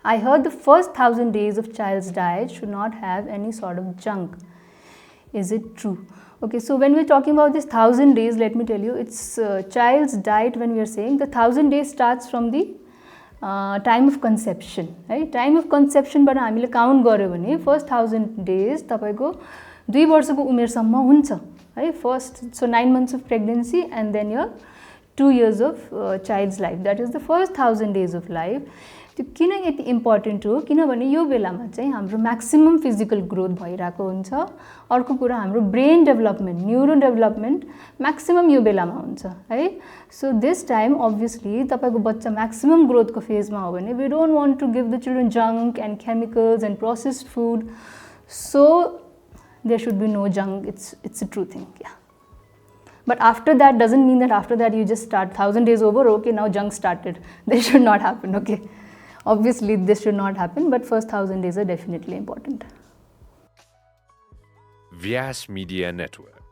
I heard the first 1000 days of child's diet should not have any sort of junk. Is it true? Okay, so when we're talking about this 1000 days, let me tell you, it's child's diet. When we are saying the 1000 days starts from the time of conception, right? Time of conception but हामीले count गर्यो भने first 1000 days तपाईको 2 वर्षको उमेरसम्म हुन्छ है. First, so 9 months of pregnancy and then your 2 years of child's life. That is the first 1000 days of life. त्यो किन यति important हो किनभने यो बेलामा चाहिँ हाम्रो म्याक्सिमम फिजिकल ग्रोथ भइरहेको हुन्छ. अर्को कुरा हाम्रो brain development, neuro development maximum यो बेलामा हुन्छ है. सो दिस टाइम अभियसली तपाईको बच्चा म्याक्सिमम ग्रोथको फेजमा हो भने we don't want to give the children junk and chemicals and processed food. So there should be no junk. It's a true thing. Yeah. But after that doesn't mean that after that you just start 1000 days over, okay, now junk started. This should not happen, okay. Obviously this should not happen, but first 1000 days are definitely important. Vyasa Media Network.